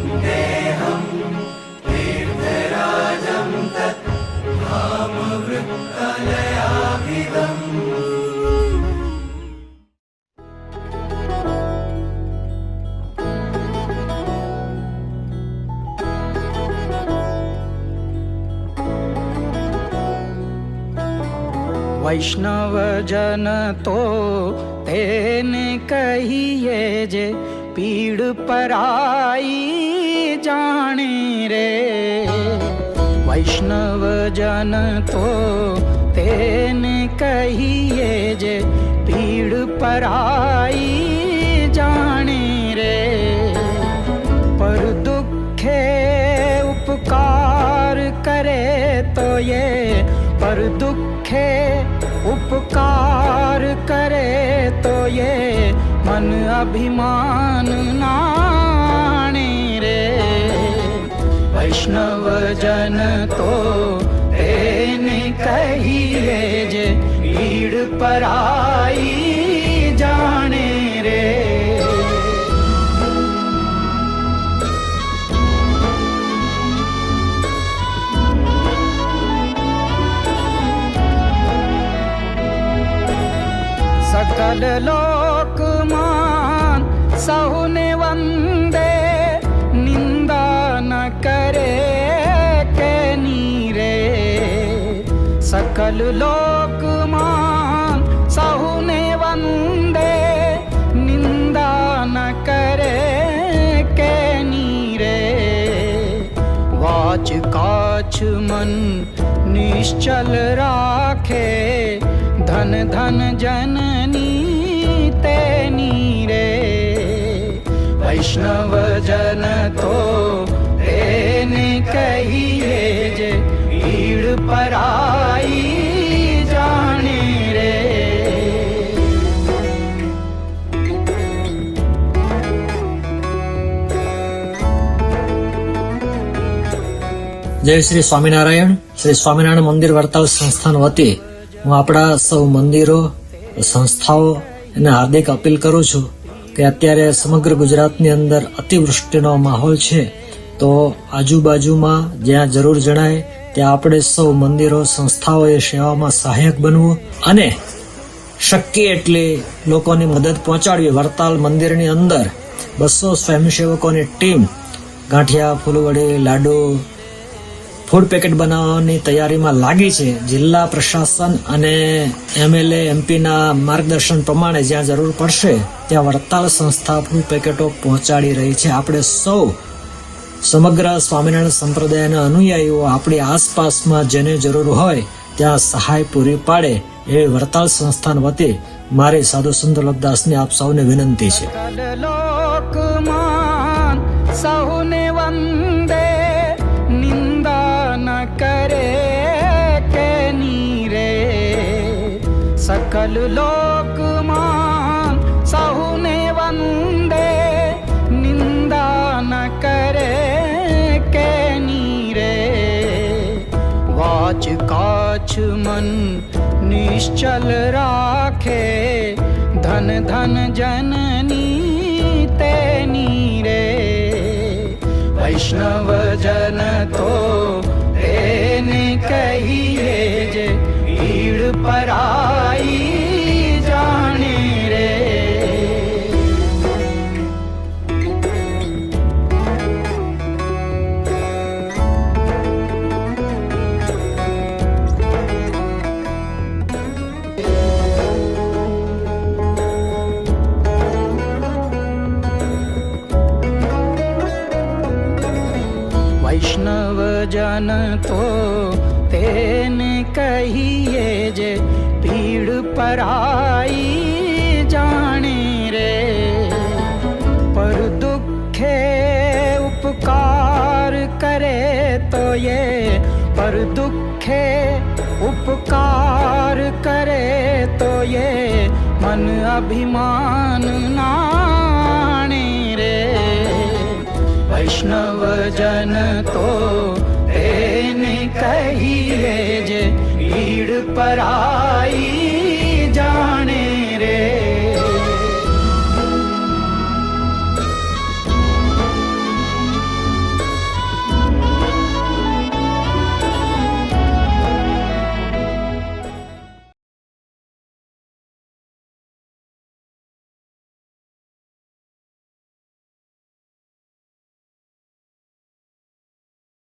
वन्देऽहं तीर्थराजं तत् धामवृत्तलयाभिधम्। वैष्णव जन तो तेने कहिए जे पीड़ पराई जाने रे। वैष्णव जन तो तेने कहिए जे पीड़ पराई जाने रे। पर दुखे उपकार करे तो ये पर दुखे उपकार करे तो ये मन अभिमान नाणे रे। वैष्णव जन तो तेने कहिए जे पीड़ पराई जाने रे। सकल लोक मान सहुने वंदे निंदा न करे के नीरे। सकल लोक मान सहुने वंदे निंदा न करे के नीरे। वाच काछ मन निश्चल राखे धन धन जननी तेनी रे। वैष्णव जन तो तेने कहिए जे पीड़ पराई जाने रे। જય શ્રી સ્વામિનારાયણ. શ્રી સ્વામિનારાયણ મંદિર વડતાલ સંસ્થાન વતી હું આપણા સૌ મંદિરો સંસ્થાઓ એને હાર્દિક અપીલ કરું છું કે અત્યારે સમગ્ર ગુજરાતની અંદર અતિવૃષ્ટિનો માહોલ છે, તો આજુબાજુમાં જ્યાં જરૂર જણાય ત્યાં આપણે સૌ મંદિરો સંસ્થાઓએ સેવામાં સહાયક બનવું અને શક્ય એટલી લોકોની મદદ પહોંચાડવી. વડતાલ મંદિરની અંદર 200 સ્વયંસેવકોની ટીમ ગાંઠિયા, ફૂલવડી, લાડુ, ફૂડ પેકેટ બનાવવાની તૈયારીમાં લાગી છે. જિલ્લા પ્રશાસન અને MLA MPના માર્ગદર્શન પ્રમાણે જ્યાં જરૂર પડશે ત્યાં વડતાલ સંસ્થા ફૂડ પેકેટો પહોંચાડી રહી છે. આપણે સૌ સમગ્ર સ્વામિનારાયણ સંપ્રદાયના અનુયાયીઓ આપણી આસપાસમાં જેને જરૂર હોય ત્યાં સહાય પૂરી પાડે એવી વડતાલ સંસ્થાન વતી મારી સાધુ સુંદરદાસની આપ સૌને વિનંતી છે. સહુને વંદે નિંદા ન કરે કે નીરે. સકલ લોકમાં સહુને વંદે નિંદા ન કરે કે નીરે. વાચ કાચ મન નિશ્ચલ રાખે ધન ધન જનની તેની રે. વૈષ્ણવ જન તો તેને કહીએ જે પીડ પરાઈ જાણે રે. વૈષ્ણવ જન તો તેને કહીએ જે પીડ પરાઈ જાણે રે. પર દુઃખે ઉપકાર કરે તો એ પર દુઃખે ઉપકાર કરે તો એ મન અભિમાન નાણે રે. વૈષ્ણવ જન તો તેને કહીએ જે પીડ પરાઈ